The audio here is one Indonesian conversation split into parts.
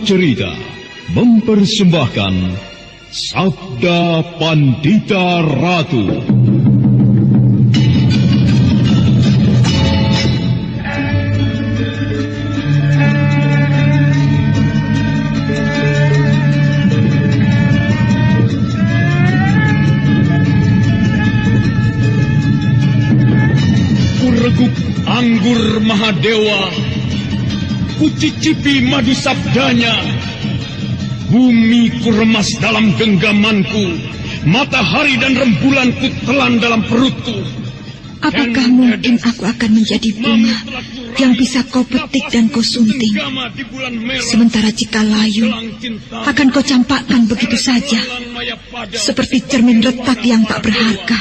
Cerita mempersembahkan Sabda Pandita Ratu. Kureguk anggur Mahadewa, kucicipi madu sabdanya. Bumi kuremas dalam genggamanku, matahari dan rembulan kutelan dalam perutku. Apakah mungkin aku akan menjadi bunga yang bisa kau petik dan kau sunting? Sementara jika layu, akan kau campakkan begitu saja, seperti cermin retak yang tak berharga.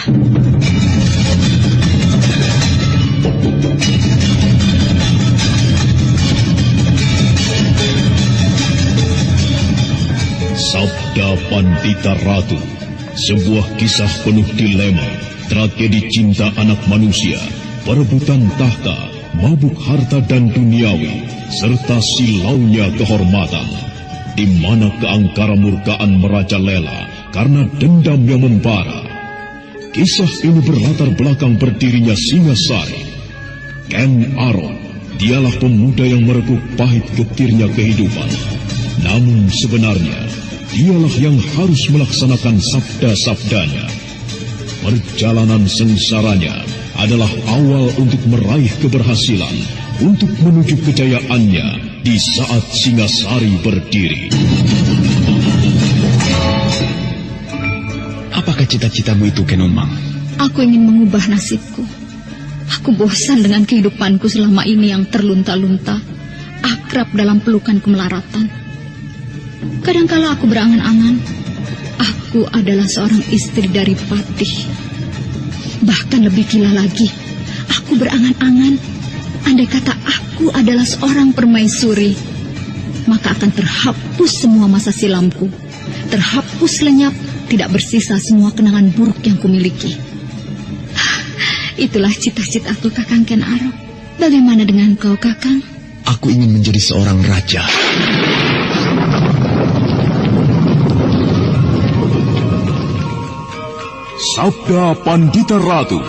Sabda Pandita Ratu, sebuah kisah penuh dilema, tragedi cinta anak manusia, perebutan tahta, mabuk harta dan duniawi, serta silaunya kehormatan, di mana keangkara murkaan merajalela karena dendam yang membara. Kisah ini berlatar belakang berdirinya Singasari. Ken Arok, dialah pemuda yang merekuk pahit getirnya kehidupan. Namun sebenarnya, dialah yang harus melaksanakan sabda-sabdanya. Perjalanan sengsaranya adalah awal untuk meraih keberhasilan, untuk menuju kejayaannya di saat Singasari berdiri. Apakah cita-citamu itu, Kenomang? Aku ingin mengubah nasibku. Aku bosan dengan kehidupanku selama ini yang terlunta-lunta, akrab dalam pelukan kemelaratan. Kadangkala aku berangan-angan, aku adalah seorang istri dari Patih. Bahkan lebih gila lagi, aku berangan-angan, andai kata aku adalah seorang permaisuri, maka akan terhapus semua masa silamku, terhapus lenyap, tidak bersisa semua kenangan buruk yang kumiliki. Itulah cita-citaku, Kakang Ken Arok. Bagaimana dengan kau, Kakang? Aku ingin menjadi seorang raja. Sabda Pandita Ratu.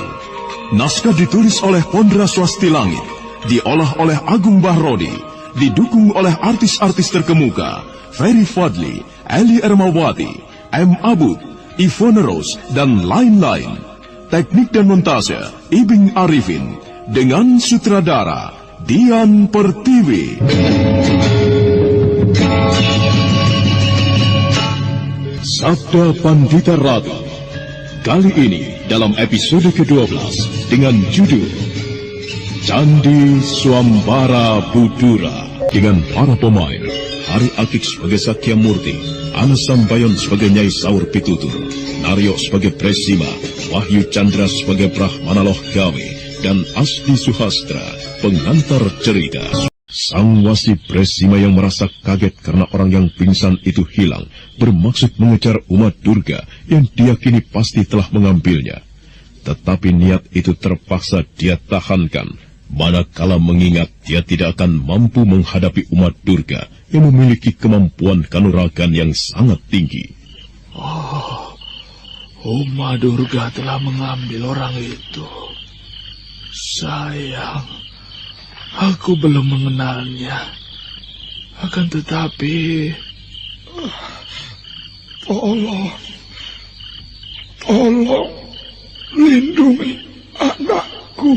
Naskah ditulis oleh Pondra Swasti Langit, diolah oleh Agung Bahrodi, didukung oleh artis-artis terkemuka Ferry Fadli, Eli Ermawati, M. Abud, Ivone Rose, dan lain-lain. Teknik dan montase Ibing Arifin, dengan sutradara Dian Pertiwi. Sabda Pandita Ratu. Kali ini dalam episode ke-12 dengan judul Candi Swambara Budura, dengan para pemain Hari Akik sebagai Sakya Murti, Anas Sambayon sebagai Nyai Saur Pitutur, Naryo sebagai Presima, Wahyu Chandra sebagai Brahmana Loh Gawe, dan Asdi Suhastra, pengantar cerita. Sang Wasi Presima yang merasa kaget karena orang yang pingsan itu hilang, bermaksud mengejar umat Durga yang diyakini pasti telah mengambilnya. Tetapi niat itu terpaksa dia tahankan, manakala mengingat dia tidak akan mampu menghadapi umat Durga yang memiliki kemampuan kanuragan yang sangat tinggi. Umat Durga telah mengambil orang itu. Sayang, aku belum mengenalnya. Akan tetapi, tolong lindungi anakku.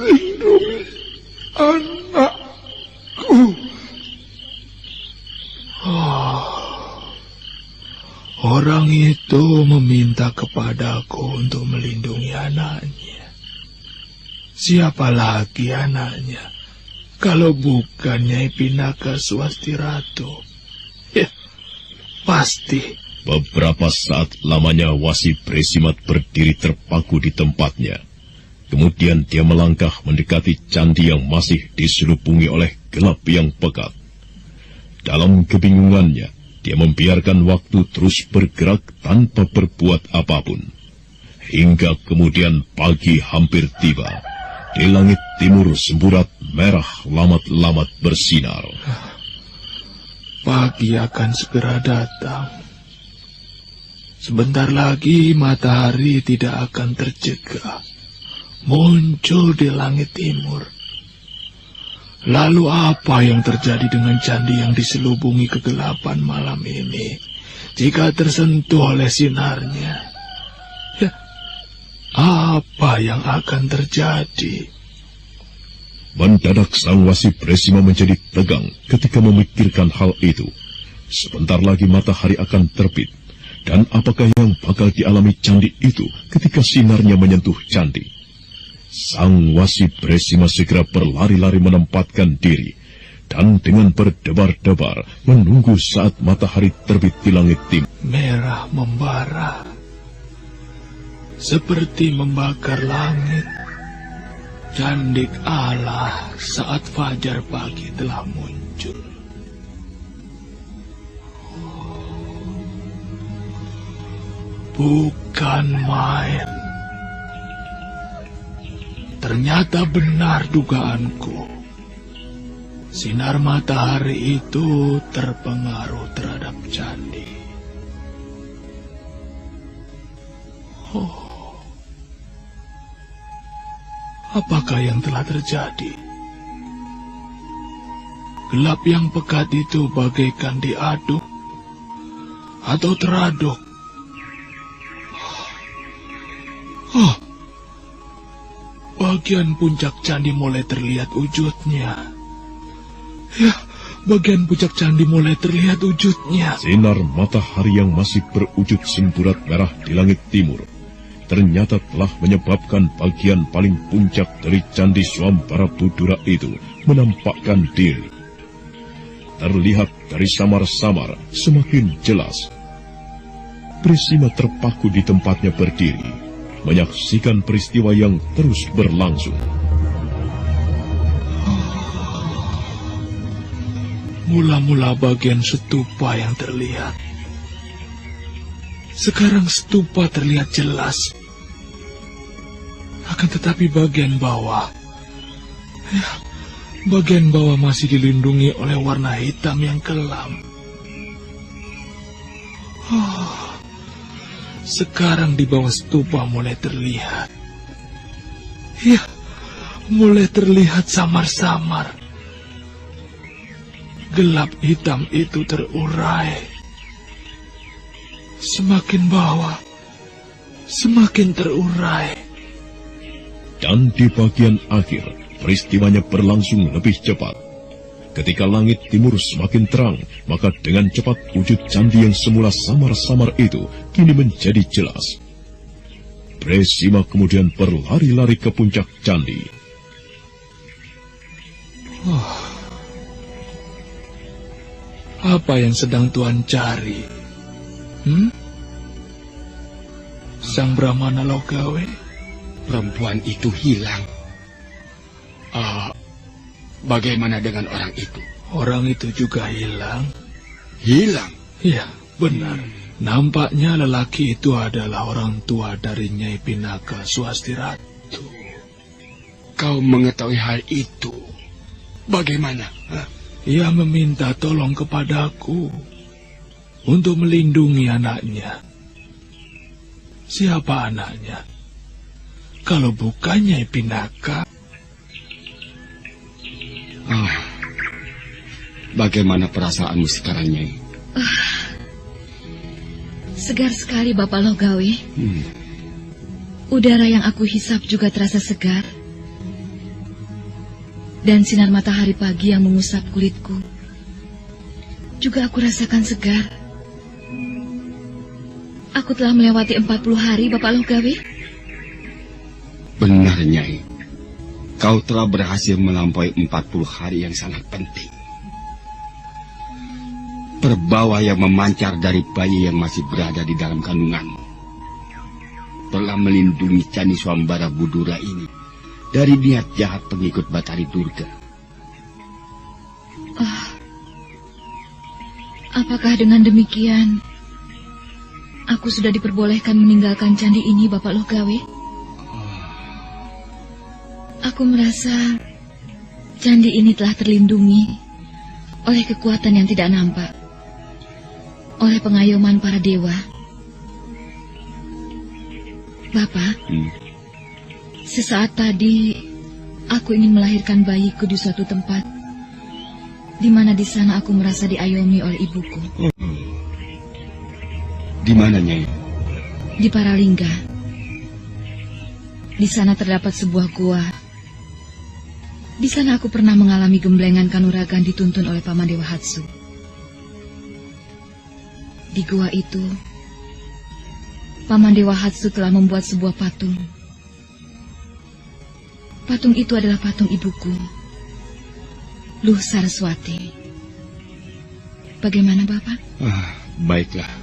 Lindungi anakku. Orang itu meminta kepadaku untuk melindungi anaknya. Siapa lagi anaknya kalau bukan Nyai Pinaka Swasti Ratu? Ya, pasti. Beberapa saat lamanya Wasi Presimat berdiri terpaku di tempatnya. Kemudian dia melangkah mendekati candi yang masih diselubungi oleh gelap yang pekat. Dalam kebingungannya, dia membiarkan waktu terus bergerak tanpa berbuat apapun. Hingga kemudian pagi hampir tiba. Di langit timur semburat merah lamat-lamat bersinar. Pagi akan segera datang. Sebentar lagi matahari tidak akan tercegah muncul di langit timur. Lalu apa yang terjadi dengan candi yang diselubungi kegelapan malam ini jika tersentuh oleh sinarnya? Ya, apa yang akan terjadi? Mendadak Sang Wasi Bresima menjadi tegang ketika memikirkan hal itu. Sebentar lagi matahari akan terbit, dan apakah yang bakal dialami candi itu ketika sinarnya menyentuh candi? Sang Wasi Bresima segera berlari-lari menempatkan diri, dan dengan berdebar-debar menunggu saat matahari terbit di langit timur. Merah membara, seperti membakar langit. Candik Allah saat fajar pagi telah muncul. Bukan main. Ternyata benar dugaanku. Sinar matahari itu terpengaruh terhadap candi. Apakah yang telah terjadi? Gelap yang pekat itu bagaikan diaduk atau teraduk. Bagian puncak candi mulai terlihat wujudnya. Ya, bagian puncak candi mulai terlihat wujudnya. Sinar matahari yang masih berwujud semburat merah di langit timur ternyata telah menyebabkan bagian paling puncak dari Candi Swambara Budura itu menampakkan diri. Terlihat dari samar-samar semakin jelas. Bresima terpaku di tempatnya berdiri, menyaksikan peristiwa yang terus berlangsung. Mula-mula bagian stupa yang terlihat. Sekarang stupa terlihat jelas. Akan tetapi bagian bawah, bagian bawah masih dilindungi oleh warna hitam yang kelam. Sekarang di bawah stupa mulai terlihat. Ya, mulai terlihat samar-samar. Gelap hitam itu terurai. Semakin bawah, semakin terurai. Dan di bagian akhir, peristiwanya berlangsung lebih cepat. Ketika langit timur semakin terang, maka dengan cepat wujud candi yang semula samar-samar itu kini menjadi jelas. Bresima kemudian berlari-lari ke puncak candi. Apa yang sedang Tuan cari? Sang Brahmana Logawe? Perempuan itu hilang. Bagaimana dengan orang itu? Orang itu juga hilang. Hilang? Ya, benar. Nampaknya lelaki itu adalah orang tua dari Nyai Pinaka Swasti Ratu. Kau mengetahui hal itu? Bagaimana? Ia meminta tolong kepadaku untuk melindungi anaknya. Siapa anaknya? Kalau bukan Nyai Pinaka. Bagaimana perasaanmu sekarang, Nyai? Segar sekali, Bapak Logawe. Udara yang aku hisap juga terasa segar. Dan sinar matahari pagi yang mengusap kulitku juga aku rasakan segar. Aku telah melewati 40 hari, Bapak Logawe. Benar, Nyai. Kau telah berhasil melampaui 40 hari yang sangat penting. Perbawa yang memancar dari bayi yang masih berada di dalam kandunganmu telah melindungi Candi Swambara Budura ini dari niat jahat pengikut Batari Durga. Apakah dengan demikian aku sudah diperbolehkan meninggalkan candi ini, Bapak Logawe? Aku merasa candi ini telah terlindungi oleh kekuatan yang tidak nampak, oleh pengayoman para dewa. Bapak, sesaat tadi aku ingin melahirkan bayiku di suatu tempat, di mana di sana aku merasa diayomi oleh ibuku. Di mana, Nyai? Di Paralingga. Di sana terdapat sebuah gua. Di sana aku pernah mengalami gemblengan kanuragan dituntun oleh Paman Dewa Hatsu. Di gua itu, Paman Dewa Hatsu telah membuat sebuah patung. Patung itu adalah patung ibuku, Luh Saraswati. Bagaimana, Bapak? Baiklah.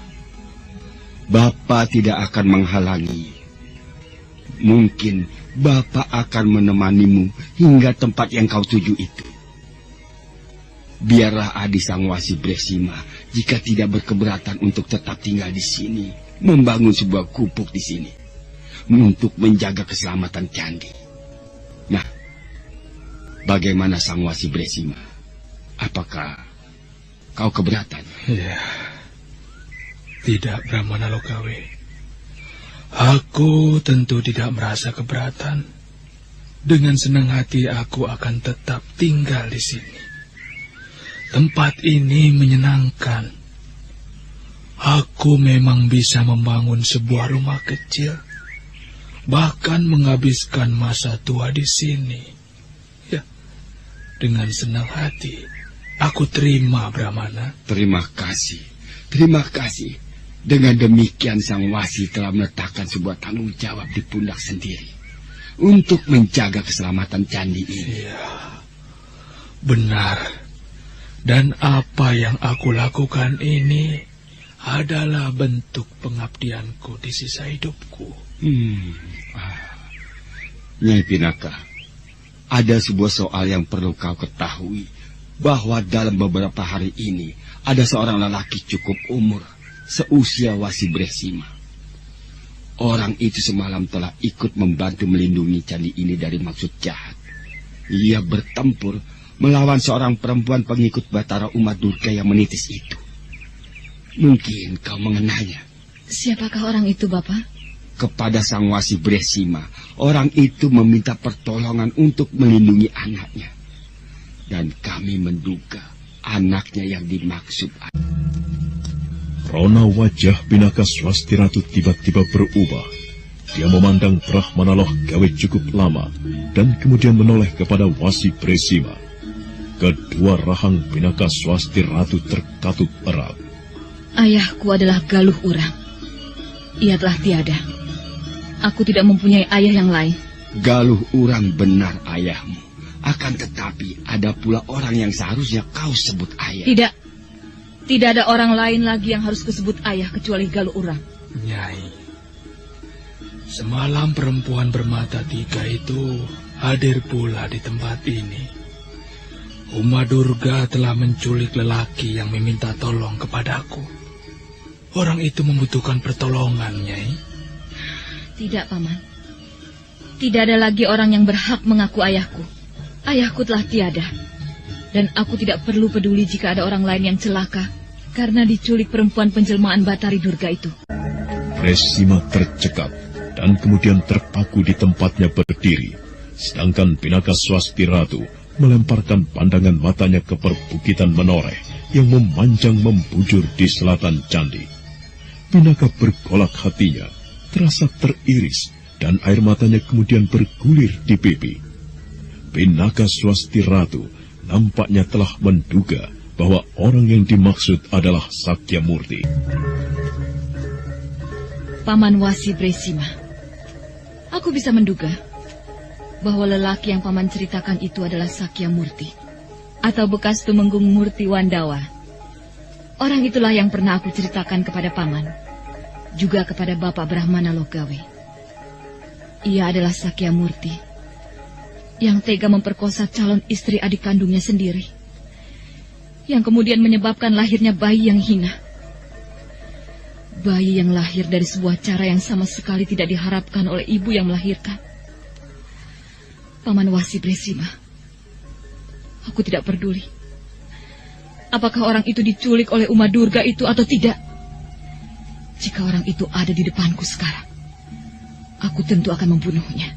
Bapak tidak akan menghalangi. Mungkin Bapak akan menemanimu hingga tempat yang kau tuju itu. Biarlah Adi Sangwasi Bresima jika tidak berkeberatan untuk tetap tinggal di sini, membangun sebuah gubuk di sini untuk menjaga keselamatan candi. Nah, bagaimana Sangwasi Bresima? Apakah kau keberatan? Ya, tidak, Brahmana Lokawe. Aku tentu tidak merasa keberatan. Dengan senang hati aku akan tetap tinggal di sini. Tempat ini menyenangkan. Aku memang bisa membangun sebuah rumah kecil, bahkan menghabiskan masa tua di sini. Ya, dengan senang hati aku terima, Brahmana. Terima kasih. Terima kasih. Dengan demikian Sang Wasi telah meletakkan sebuah tanggung jawab di pundak sendiri untuk menjaga keselamatan candi ini. Iya, benar. Dan apa yang aku lakukan ini adalah bentuk pengabdianku di sisa hidupku. Nyai Pinaka, ada sebuah soal yang perlu kau ketahui, bahwa dalam beberapa hari ini ada seorang lelaki cukup umur seusia Wasi Bresima. Orang itu semalam telah ikut membantu melindungi candi ini dari maksud jahat. Ia bertempur melawan seorang perempuan pengikut Batara umat Durga yang menitis itu. Mungkin kau mengenalnya. Siapakah orang itu, Bapak? Kepada Sang Wasi Bresima, orang itu meminta pertolongan untuk melindungi anaknya. Dan kami menduga anaknya yang dimaksud. Rona wajah Pinaka Swasti Ratu tiba-tiba berubah. Dia memandang Brahmana Lokawe cukup lama dan kemudian menoleh kepada Wasi Bresima. Kedua rahang Pinaka Swasti Ratu terkatup erat. Ayahku adalah Galuh Urang. Ia telah tiada. Aku tidak mempunyai ayah yang lain. Galuh Urang benar ayahmu. Akan tetapi ada pula orang yang seharusnya kau sebut ayah. Tidak. Tidak ada orang lain lagi yang harus kusebut ayah kecuali Galuh Urang. Nyai, semalam perempuan bermata tiga itu hadir pula di tempat ini. Uma Durga telah menculik lelaki yang meminta tolong kepadaku. Orang itu membutuhkan pertolongan, Nyai. Tidak, Paman. Tidak ada lagi orang yang berhak mengaku ayahku. Ayahku telah tiada. Dan aku tidak perlu peduli jika ada orang lain yang celaka karena diculik perempuan penjelmaan Batari Durga itu. Bresima tercekat dan kemudian terpaku di tempatnya berdiri. Sedangkan Pinaka Swasti Ratu melemparkan pandangan matanya ke perbukitan menoreh yang memanjang membujur di selatan candi. Pinaka bergolak hatinya, terasa teriris, dan air matanya kemudian bergulir di pipi. Pinaka Swasti Ratu nampaknya telah menduga bahwa orang yang dimaksud adalah Sakyamurti. Paman Wasi Bresima, aku bisa menduga bahwa lelaki yang Paman ceritakan itu adalah Sakyamurti, atau bekas Tumenggung Murti Wandawa. Orang itulah yang pernah aku ceritakan kepada Paman, juga kepada Bapak Brahmana Lokawe. Ia adalah Sakyamurti yang tega memperkosa calon istri adik kandungnya sendiri, yang kemudian menyebabkan lahirnya bayi yang hina. Bayi yang lahir dari sebuah cara yang sama sekali tidak diharapkan oleh ibu yang melahirkan. Paman Wasi Bresima, aku tidak peduli. apakah orang itu diculik oleh Uma Durga itu atau tidak. Jika orang itu ada di depanku sekarang, aku tentu akan membunuhnya.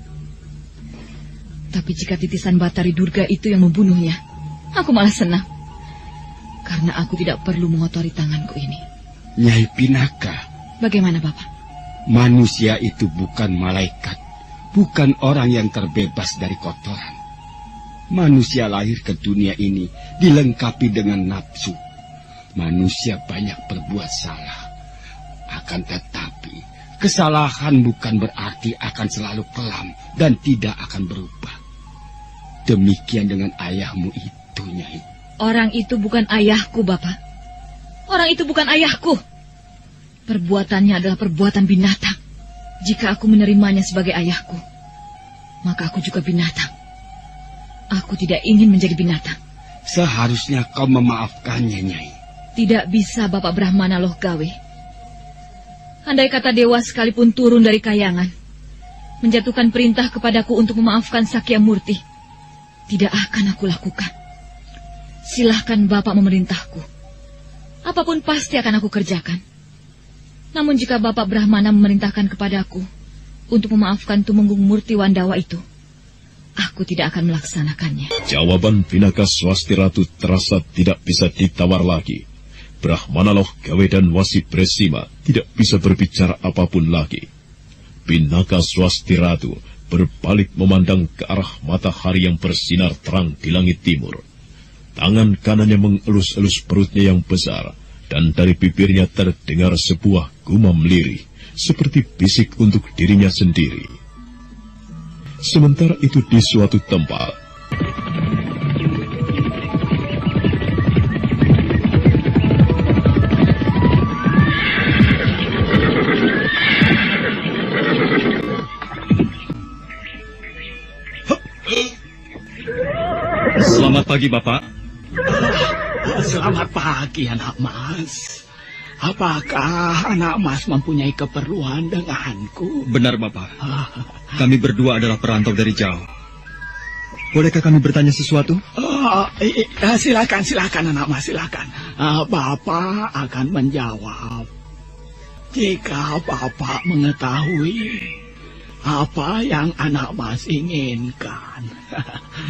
Tapi jika titisan Batari Durga itu yang membunuhnya, aku malah senang. Karena aku tidak perlu mengotori tanganku ini. Nyai Pinaka. Bagaimana, Bapak? Manusia itu bukan malaikat, bukan orang yang terbebas dari kotoran. Manusia lahir ke dunia ini dilengkapi dengan nafsu. Manusia banyak berbuat salah. Akan tetapi, kesalahan bukan berarti akan selalu kelam dan tidak akan berubah. Demikian dengan ayahmu itu, Nyai. Orang itu bukan ayahku, Bapak. Orang itu bukan ayahku. Perbuatannya adalah perbuatan binatang. Jika aku menerimanya sebagai ayahku, maka aku juga binatang. Aku tidak ingin menjadi binatang. Seharusnya kau memaafkannya, Nyai. Tidak bisa, Bapak Brahmana Loh Gawe. Andai kata dewa sekalipun turun dari kayangan, menjatuhkan perintah kepadaku untuk memaafkan Sakya Murti, tidak akan aku lakukan. Silahkan Bapak memerintahku. Apapun pasti akan aku kerjakan. Namun jika Bapak Brahmana memerintahkan kepadaku untuk memaafkan Tumenggung Murti Wandawa itu, aku tidak akan melaksanakannya. Jawaban Pinaka Swasti Ratu terasa tidak bisa ditawar lagi. Brahmana Loh Gawe dan Wasi Bresima tidak bisa berbicara apapun lagi. Pinaka Swasti Ratu berbalik memandang ke arah matahari yang bersinar terang di langit timur. Tangan kanannya mengelus-elus perutnya yang besar, dan dari bibirnya terdengar sebuah gumam lirih, seperti bisik untuk dirinya sendiri. Sementara itu di suatu tempat, Selamat pagi, Bapak. Selamat pagi, anak mas. Apakah anak mas mempunyai keperluan denganku? Benar, Bapak. Kami berdua adalah perantau dari jauh. Bolehkah kami bertanya sesuatu? Silakan anak mas, silakan. Bapak akan menjawab jika Bapak mengetahui apa yang anak mas inginkan.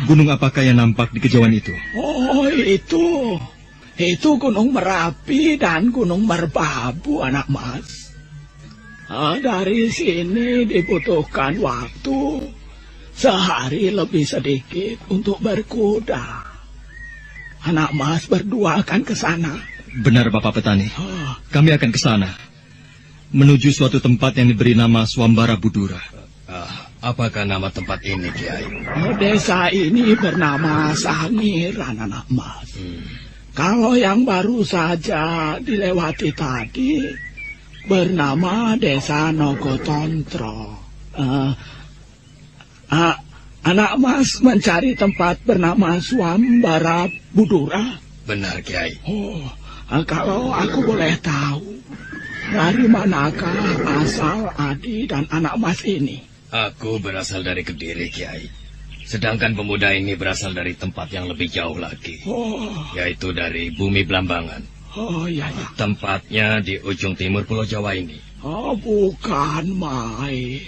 Gunung apakah yang nampak di kejauhan itu? Oh, itu Gunung Merapi dan Gunung Merbabu, anak mas. Dari sini dibutuhkan waktu sehari lebih sedikit untuk berkuda. Anak mas berdua akan ke sana. Benar, Bapak Petani. Kami akan ke sana, menuju suatu tempat yang diberi nama Swambara Budura. Apakah nama tempat ini, Kiai? Desa ini bernama Sangiran, anak mas. Kalau yang baru saja dilewati tadi bernama Desa Nogotontro. Anak mas mencari tempat bernama Swambara Budura. Benar, Kiai. Kalau aku boleh tahu, dari manakah asal Adi dan anak mas ini? Aku berasal dari Kediri, Kiai. Sedangkan pemuda ini berasal dari tempat yang lebih jauh lagi, yaitu dari Bumi Blambangan. Iya. Tempatnya di ujung timur Pulau Jawa ini. Bukan main.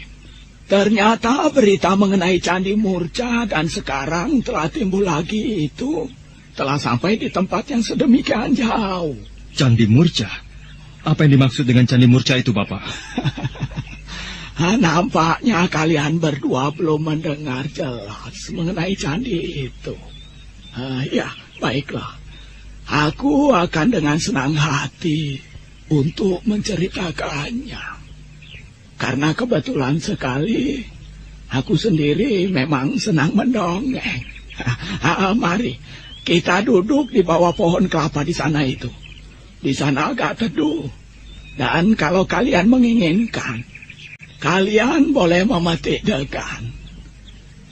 Ternyata berita mengenai Candi Murca dan sekarang telah timbul lagi itu telah sampai di tempat yang sedemikian jauh. Candi Murca? Apa yang dimaksud dengan Candi Murca itu, Bapak? Nampaknya kalian berdua belum mendengar jelas mengenai candi itu. Ya, baiklah. Aku akan dengan senang hati untuk menceritakannya. Karena kebetulan sekali, aku sendiri memang senang mendongeng. Mari, kita duduk di bawah pohon kelapa di sana itu. Di sana agak teduh. Dan kalau kalian menginginkan, kalian boleh memetik degan.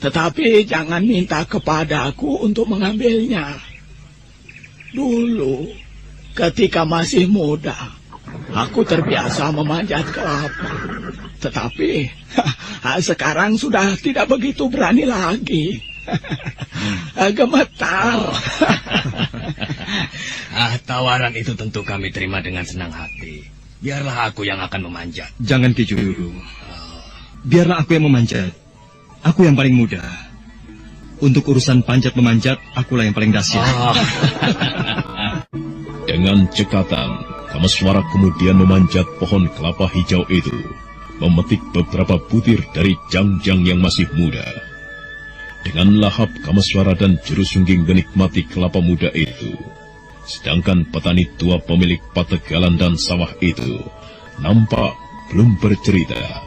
Tetapi jangan minta kepadaku untuk mengambilnya. Dulu, ketika masih muda, aku terbiasa memanjat kelapa. Tetapi sekarang sudah tidak begitu berani lagi. Gemetar. Tawaran itu tentu kami terima dengan senang hati. Biarlah aku yang akan memanjat. Jangan Ki Juru. Biarlah aku yang memanjat. Aku yang paling muda. Untuk urusan panjat-memanjat, akulah yang paling dahsyat. Dengan cekatan, Kameswara kemudian memanjat pohon kelapa hijau itu, memetik beberapa butir dari jang-jang yang masih muda. Dengan lahap Kameswara dan Juru Sungging menikmati kelapa muda itu. Sedangkan petani tua pemilik pategalan dan sawah itu nampak belum bercerita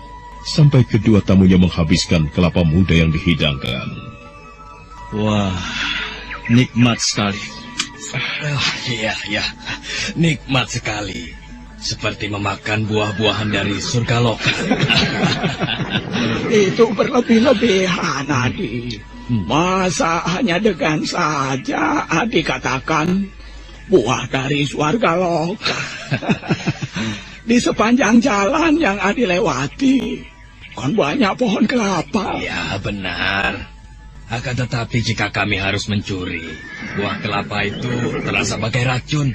sampai kedua tamunya menghabiskan kelapa muda yang dihidangkan. Wah, nikmat sekali. Iya, nikmat sekali. Seperti memakan buah-buahan dari surga lokal. Itu berlebih-lebihan, Adi. Masa hanya dengan saja Adi katakan buah dari surga lokal. Di sepanjang jalan yang Adi lewati, kan banyak pohon kelapa. Ya, benar. Akan tetapi jika kami harus mencuri, buah kelapa itu terasa bagai racun.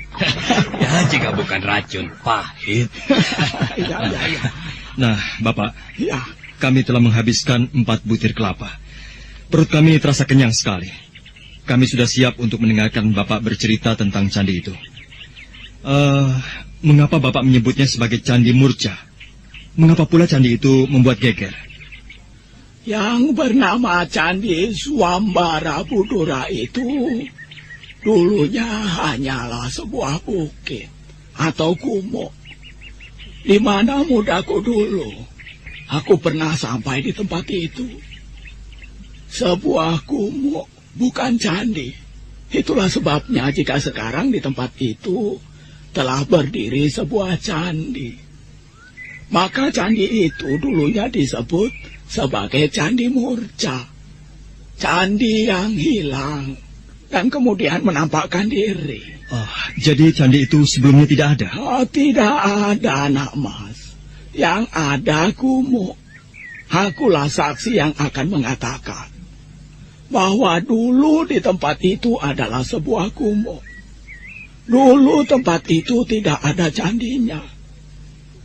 Ya, jika bukan racun, pahit. Ya. Nah, Bapak, Ya. kami telah menghabiskan 4 butir kelapa. Perut kami terasa kenyang sekali. Kami sudah siap untuk mendengarkan Bapak bercerita tentang candi itu. Mengapa Bapak menyebutnya sebagai Candi Murca? Mengapa pula candi itu membuat geger? Yang bernama Candi Swambara Budura itu dulunya hanyalah sebuah bukit atau gumuk, di mana mudaku dulu aku pernah sampai di tempat itu. Sebuah gumuk, bukan candi. Itulah sebabnya jika sekarang di tempat itu telah berdiri sebuah candi. Maka candi itu dulunya disebut sebagai Candi Murca. Candi yang hilang dan kemudian menampakkan diri. Jadi candi itu sebelumnya tidak ada? Tidak ada, anak mas. Yang ada gumuk. Akulah saksi yang akan mengatakan bahwa dulu di tempat itu adalah sebuah gumuk. Dulu tempat itu tidak ada candinya.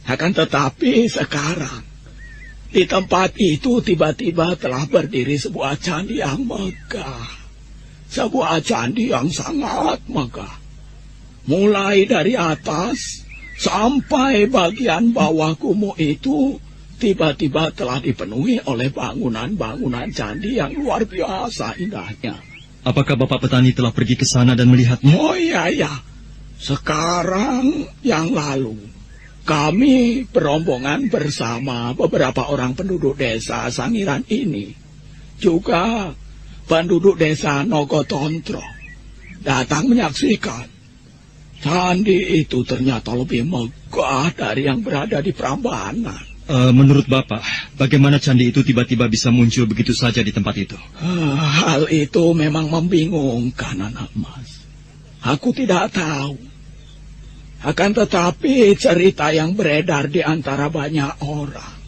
Akan tetapi sekarang di tempat itu tiba-tiba telah berdiri sebuah candi yang megah. Sebuah candi yang sangat megah. Mulai dari atas sampai bagian bawah gumuk itu tiba-tiba telah dipenuhi oleh bangunan-bangunan candi yang luar biasa indahnya. Apakah Bapak petani telah pergi ke sana dan melihatnya? Oh iya. Sekarang yang lalu kami berombongan bersama beberapa orang penduduk desa Sangiran ini, juga penduduk desa Nogotontro, datang menyaksikan. Candi itu ternyata lebih megah dari yang berada di Prambanan. Menurut Bapak, bagaimana candi itu tiba-tiba bisa muncul begitu saja di tempat itu? Hal itu memang membingungkan, anak mas. Aku tidak tahu. Akan tetapi cerita yang beredar di antara banyak orang,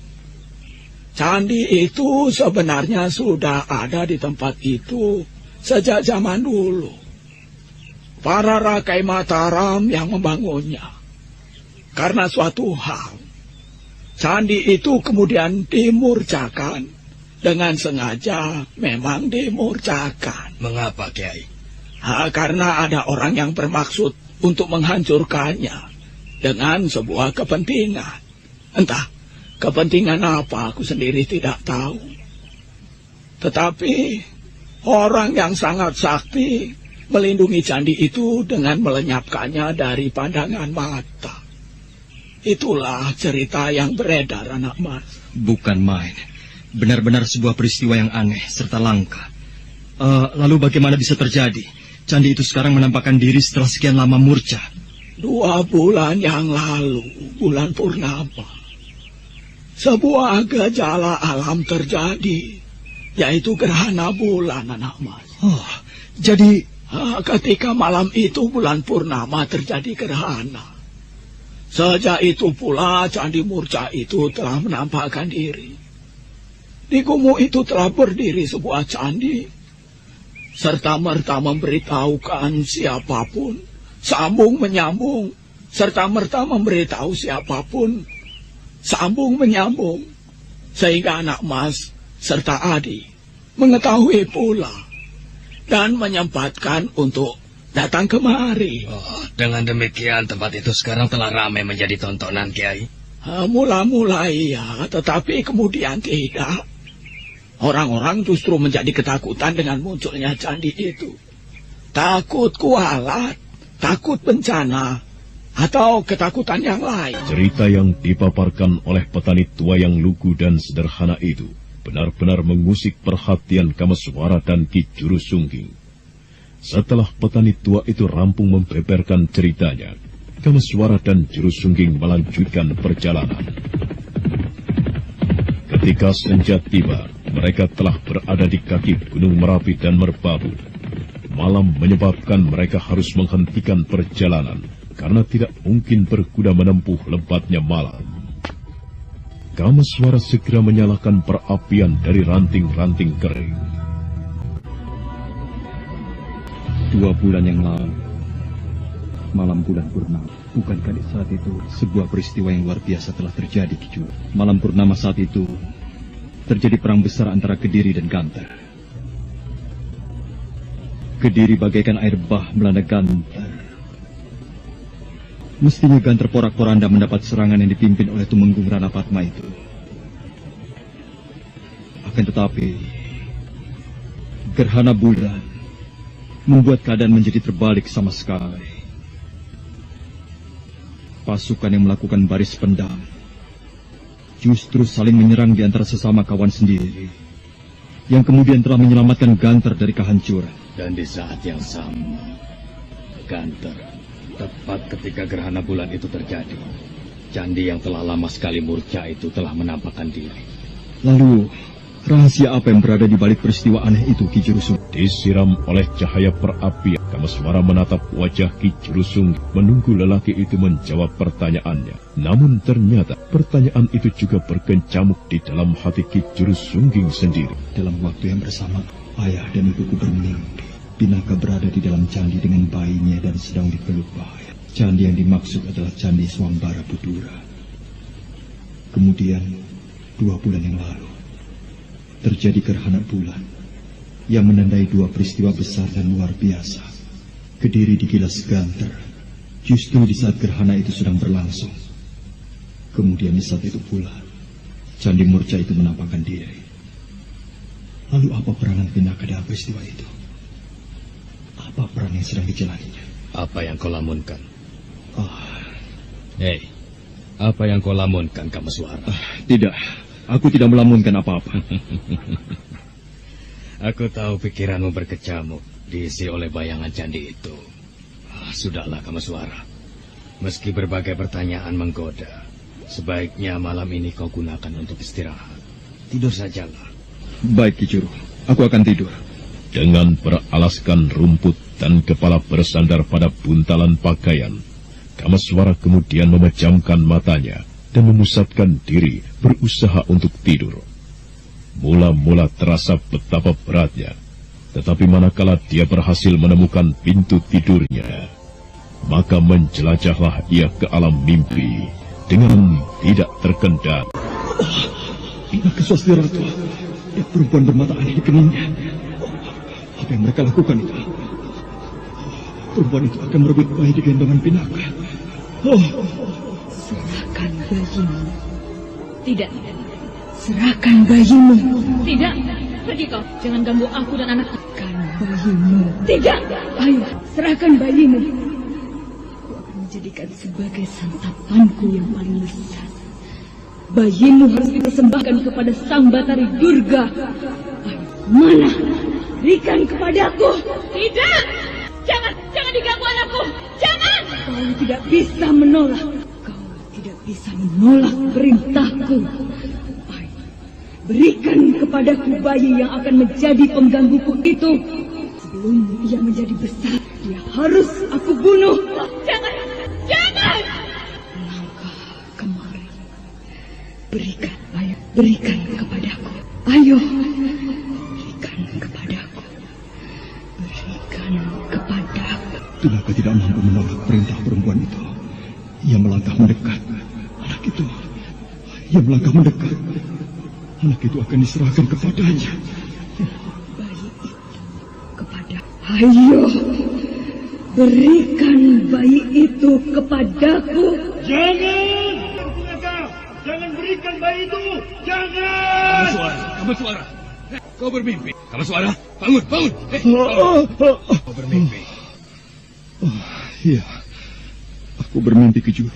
candi itu sebenarnya sudah ada di tempat itu sejak zaman dulu. Para Rakai Mataram yang membangunnya. Karena suatu hal, candi itu kemudian dimurcakan. Dengan sengaja memang dimurcakan. Mengapa, Kiai? Karena ada orang yang bermaksud untuk menghancurkannya dengan sebuah kepentingan. Entah kepentingan apa, aku sendiri tidak tahu. Tetapi orang yang sangat sakti melindungi candi itu dengan melenyapkannya dari pandangan mata. Itulah cerita yang beredar, anak mas. Bukan main. Benar-benar sebuah peristiwa yang aneh serta langka. Lalu bagaimana bisa terjadi? Candi itu sekarang menampakkan diri setelah sekian lama murca. 2 bulan yang lalu, bulan purnama, sebuah gejala alam terjadi, yaitu gerhana bulan, anak mas. Jadi ketika malam itu bulan purnama terjadi gerhana. Sejak itu pula Candi Murca itu telah menampakkan diri. Di gumuk itu telah berdiri sebuah candi. serta-merta memberitahukan siapapun, sambung menyambung, serta-merta memberitahu siapapun, sambung menyambung, sehingga anak Mas serta Adi mengetahui pula dan menyempatkan untuk datang kemari. Oh, dengan demikian tempat itu sekarang telah ramai menjadi tontonan, Kiai. Mula-mula iya, tetapi kemudian tidak. Orang-orang justru menjadi ketakutan dengan munculnya candi itu. Takut kualat, takut bencana, atau ketakutan yang lain. Cerita yang dipaparkan oleh petani tua yang lugu dan sederhana itu benar-benar mengusik perhatian Kameswara dan Ki Juru Sungging. Setelah petani tua itu rampung membeberkan ceritanya, Kameswara dan Juru Sungging melanjutkan perjalanan. Ketika senja tiba, mereka telah berada di kaki Gunung Merapi dan Merbabu. Malam menyebabkan mereka harus menghentikan perjalanan karena tidak mungkin berkuda menempuh lebatnya malam. Kameswara segera menyalakan perapian dari ranting-ranting kering. 2 bulan yang lalu, malam bulan purnama. Bukankah di saat itu sebuah peristiwa yang luar biasa telah terjadi, Ki Juru? Malam purnama saat itu terjadi perang besar antara Kediri dan Ganter. Kediri bagaikan air bah melanda Ganter. Mestinya Ganter porak-poranda mendapat serangan yang dipimpin oleh Tumenggung Ranapatma itu. Akan tetapi, gerhana bulan membuat keadaan menjadi terbalik sama sekali. Pasukan yang melakukan baris pendam justru saling menyerang di antara sesama kawan sendiri, yang kemudian telah menyelamatkan Ganter dari kehancuran. Dan di saat yang sama, Ganter, tepat ketika gerhana bulan itu terjadi, candi yang telah lama sekali murca itu telah menampakkan diri. Lalu, rahasia apa yang berada di balik peristiwa aneh itu, Ki Juru Sungging? Disiram oleh cahaya perapian, Kameswara menatap wajah Ki Juru Sungging, menunggu lelaki itu menjawab pertanyaannya. Namun ternyata pertanyaan itu juga berkecamuk di dalam hati Ki Juru Sungging sendiri. Dalam waktu yang bersama, ayah dan ibuku bermimpi. Pinaka berada di dalam candi dengan bayinya dan sedang dipeluk bahaya. Candi yang dimaksud adalah Candi Swambara Budura. Kemudian, 2 bulan yang lalu, terjadi gerhana bulan yang menandai 2 peristiwa besar dan luar biasa. Kediri digilas Ganter justru di saat gerhana itu sedang berlangsung. Kemudian di saat itu pula Candi Murca itu menampakkan diri. Lalu apa peranan Pinaka dalam peristiwa itu? Apa peran yang sedang dijalaninya? Apa yang kau lamunkan? Hei, apa yang kau lamunkan, Kameswara? Tidak, aku tidak melamunkan apa-apa. Aku tahu pikiranmu berkecamuk, diisi oleh bayangan candi itu. Sudahlah, Kameswara. Meski berbagai pertanyaan menggoda, sebaiknya malam ini kau gunakan untuk istirahat. Tidur sajalah. Baik, Ki Juru. Aku akan tidur. Dengan beralaskan rumput dan kepala bersandar pada buntalan pakaian, Kameswara kemudian memejamkan matanya dan memusatkan diri berusaha untuk tidur. Mula-mula terasa betapa beratnya, tetapi manakala dia berhasil menemukan pintu tidurnya, maka menjelajahlah ia ke alam mimpi dengan tidak terkendali. Pinaka Swasti Ratu, perempuan bermata aneh di keningnya. Apa yang mereka lakukan itu? Perempuan itu akan merebut bayi di gendongan Pinaka. Serahkan bayimu. Tidak. Serahkan bayimu. Tidak. Pergi kau. Jangan ganggu aku dan anakku. Serahkan bayimu. Tidak. Ayo, serahkan bayimu. Aku akan menjadikan sebagai santapanku yang paling lezat. Bayimu harus dipersembahkan kepada Sang Batari Durga. Ayo, mana? Berikan kepadaku. Tidak. Jangan diganggu anakku. Jangan. Kau tidak bisa menolak. Kau tidak bisa menolak perintahku. Ayo, berikan kepadaku bayi yang akan menjadi penggangguku itu. Sebelum ia menjadi besar, dia harus aku bunuh. Jangan. Langkah kemari. Berikan, ayo. Berikan kepadaku. Ayo. Berikan kepadaku. tidak mampu menolak perintah perempuan itu. Ia melangkah mendekat. Anak itu, ia melangkah mendekat. Anak itu akan diserahkan kepadanya. Bayi itu kepada... Ayo, berikan bayi itu kepadaku. Jangan! Jangan berikan bayi itu! Jangan! Kameswara! Kau bermimpi. Kameswara, bangun, bangun! Kau bermimpi. Iya, aku bermimpi ke Juru.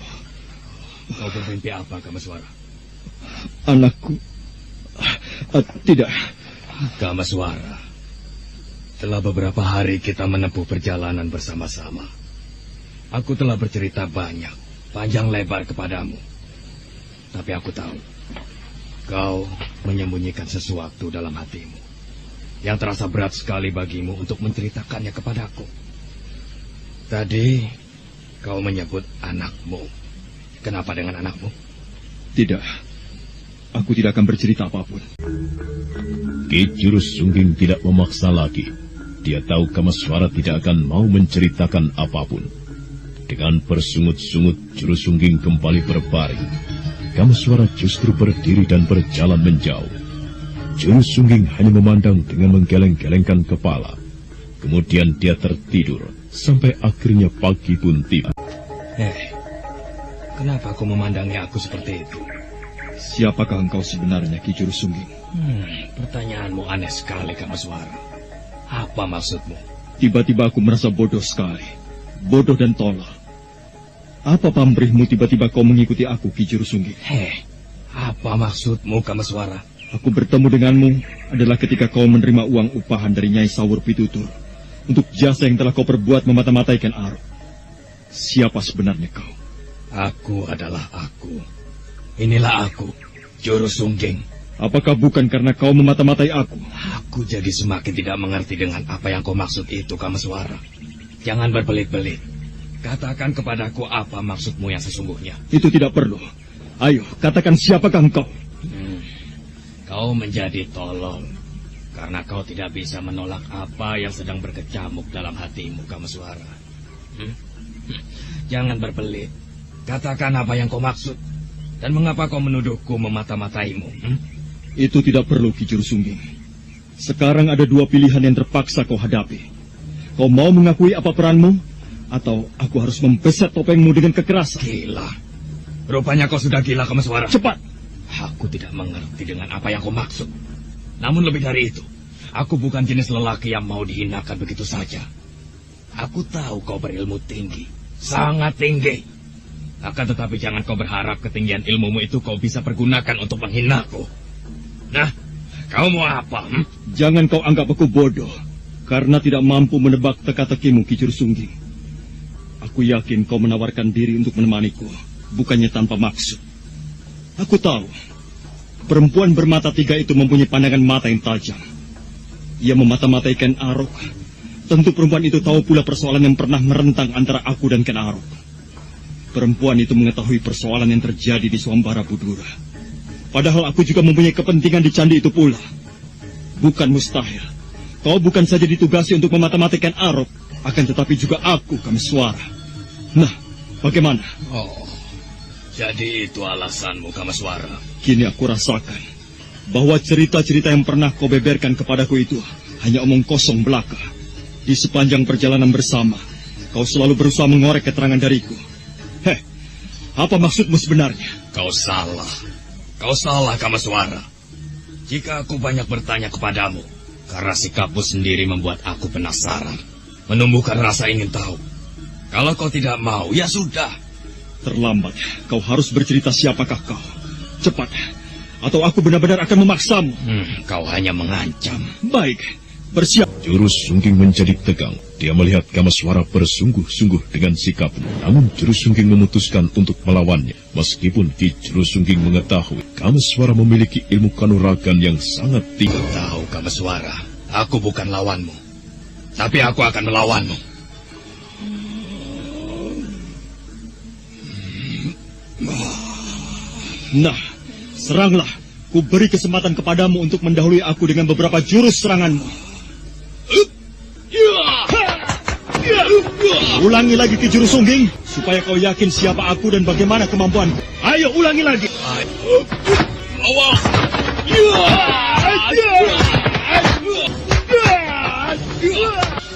Kau bermimpi apa, Kameswara? Anakku... tidak. Kameswara, telah beberapa hari kita menempuh perjalanan bersama-sama. Aku telah bercerita banyak, panjang lebar kepadamu. Tapi aku tahu, kau menyembunyikan sesuatu dalam hatimu yang terasa berat sekali bagimu untuk menceritakannya kepadaku. Tadi kau menyebut anakmu. Kenapa dengan anakmu? Tidak, aku tidak akan bercerita apapun. Ki Jurus Sungging tidak memaksa lagi. Dia tahu Kameswara tidak akan mau menceritakan apapun. Dengan bersungut-sungut, Jurus Sungging kembali berbaring. Kameswara justru berdiri dan berjalan menjauh. Jurus Sungging hanya memandang dengan menggeleng-gelengkan kepala. Kemudian dia tertidur, sampai akhirnya pagi pun tiba. Kenapa kau memandangi aku seperti itu? Siapakah engkau sebenarnya, Ki Jurus Sungging? Pertanyaanmu aneh sekali, Kameswara. Apa maksudmu? Tiba-tiba aku merasa bodoh sekali. Bodoh dan tolol. Apa pamrihmu tiba-tiba kau mengikuti aku, Ki Jurus Sungging? Apa maksudmu, Kameswara? Aku bertemu denganmu adalah ketika kau menerima uang upahan dari Nyai Sawur Pitutur untuk jasa yang telah kau perbuat memata-mataikan Arok. Siapa sebenarnya kau? Aku adalah aku. Inilah aku, Jurus Sungging. Apakah bukan karena kau memata-matai aku? Aku jadi semakin tidak mengerti dengan apa yang kau maksud itu, Kameswara. Jangan berbelit-belit. Katakan kepadaku apa maksudmu yang sesungguhnya. Itu tidak perlu. Ayo, katakan siapakah engkau? Kau menjadi tolol karena kau tidak bisa menolak apa yang sedang berkecamuk dalam hatimu, Kameswara. Jangan berbelit. Katakan apa yang kau maksud. Dan mengapa kau menuduhku memata-mataimu? Itu tidak perlu, Ki Jurus Sungging. Sekarang ada dua pilihan yang terpaksa kau hadapi. Kau mau mengakui apa peranmu, atau aku harus membeset topengmu dengan kekerasan. Gila. Rupanya kau sudah gila, Kameswara. Cepat! Aku tidak mengerti dengan apa yang kau maksud. Namun lebih dari itu, aku bukan jenis lelaki yang mau dihinakan begitu saja. Aku tahu kau berilmu tinggi. Sangat tinggi. Akan tetapi jangan kau berharap ketinggian ilmumu itu kau bisa pergunakan untuk menghinaku. Nah, kau mau apa? Jangan kau anggap aku bodoh karena tidak mampu menebak teka-tekimu, Ki Jurus Sungging. Aku yakin kau menawarkan diri untuk menemaniku, bukannya tanpa maksud. Aku tahu, perempuan bermata tiga itu mempunyai pandangan mata yang tajam. Ia memata-mataikan Arok. Tentu perempuan itu tahu pula persoalan yang pernah merentang antara aku dan Ken Arok. Perempuan itu mengetahui persoalan yang terjadi di Swambara Budura. Padahal aku juga mempunyai kepentingan di candi itu pula. Bukan mustahil. Kau bukan saja ditugasi untuk memata-mataikan Arok, akan tetapi juga aku, Kameswara. Nah, bagaimana? Oh, jadi itu alasanmu, Kameswara. Kini aku rasakan bahwa cerita-cerita yang pernah kau beberkan kepadaku itu hanya omong kosong belaka. Di sepanjang perjalanan bersama, kau selalu berusaha mengorek keterangan dariku. Apa maksudmu sebenarnya? Kau salah. Kau salah, Kameswara. Jika aku banyak bertanya kepadamu, karena sikapmu sendiri membuat aku penasaran, menumbuhkan rasa ingin tahu. Kalau kau tidak mau, ya sudah. Terlambat. Kau harus bercerita siapakah kau. Cepat. Atau aku benar-benar akan memaksamu. Kau hanya mengancam. Baik. Bersiap. Jurus Sungging menjadi tegang. Dia melihat Kameswara bersungguh-sungguh dengan sikapnya. Namun Jurus Sungging memutuskan untuk melawannya. Meskipun Ki Jurus Sungging mengetahui Kameswara memiliki ilmu kanuragan yang sangat tinggi. Tahu, Kameswara, aku bukan lawanmu. Tapi aku akan melawanmu. Nah, seranglah. Ku beri kesempatan kepadamu untuk mendahului aku dengan beberapa jurus seranganmu. Ulangi lagi Ki Juru Sungging, supaya kau yakin siapa aku dan bagaimana kemampuanku. Ayo, ulangi lagi. Awas!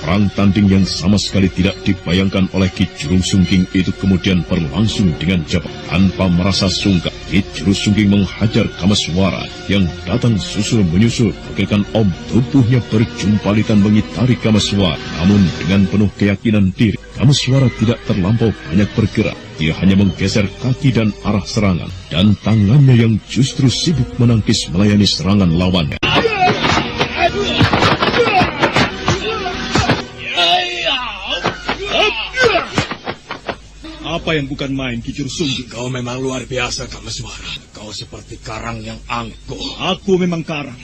Perang tanding yang sama sekali tidak dibayangkan oleh Ki Juru Sungging itu kemudian berlangsung dengan cepat. Tanpa merasa sungkan, Ki Juru Sungging menghajar Kameswara yang datang susul menyusul bagaikan om. Tubuhnya berjumpalitan mengitari Kameswara. Namun dengan penuh keyakinan diri, Kameswara tidak terlampau banyak bergerak. Dia hanya menggeser kaki dan arah serangan, dan tangannya yang justru sibuk menangkis melayani serangan lawannya. Apa yang bukan main, Ki Juru Sungging? Kau memang luar biasa, Kameswara. Kau seperti karang yang angkuh. Aku memang karang.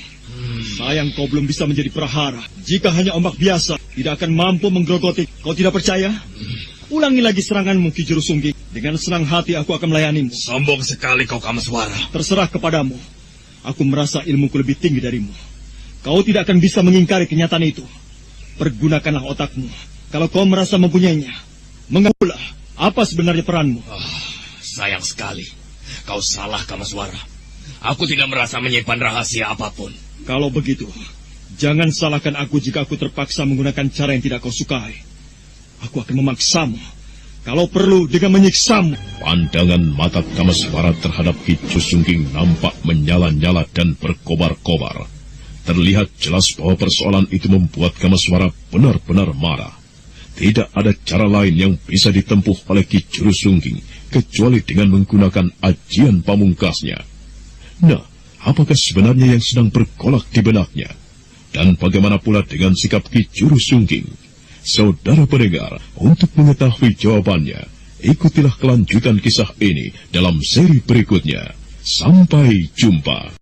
Sayang kau belum bisa menjadi prahara. Jika hanya ombak biasa, tidak akan mampu menggerogoti. Kau tidak percaya? Ulangi lagi seranganmu, Ki Juru Sungging. Dengan senang hati aku akan melayanimu. Sombong sekali kau, Kameswara. Terserah kepadamu. Aku merasa ilmuku lebih tinggi darimu. Kau tidak akan bisa mengingkari kenyataan itu. Pergunakanlah otakmu. Kalau kau merasa mempunyainya, mengakulah. Apa sebenarnya peranmu? Sayang sekali. Kau salah, Kameswara. Aku tidak merasa menyimpan rahasia apapun. Kalau begitu, jangan salahkan aku jika aku terpaksa menggunakan cara yang tidak kau sukai. Aku akan memaksamu. Kalau perlu dengan menyiksamu. Pandangan mata Kameswara terhadap Ki Juru Sungging nampak menyala-nyala dan berkobar-kobar. Terlihat jelas bahwa persoalan itu membuat Kameswara benar-benar marah. Tidak ada cara lain yang bisa ditempuh oleh Ki Juru Sungging kecuali dengan menggunakan ajian pamungkasnya. Nah, apakah sebenarnya yang sedang bergolak di benaknya? Dan bagaimana pula dengan sikap Ki Juru Sungging? Saudara pendengar, untuk mengetahui jawabannya, ikutilah kelanjutan kisah ini dalam seri berikutnya. Sampai jumpa.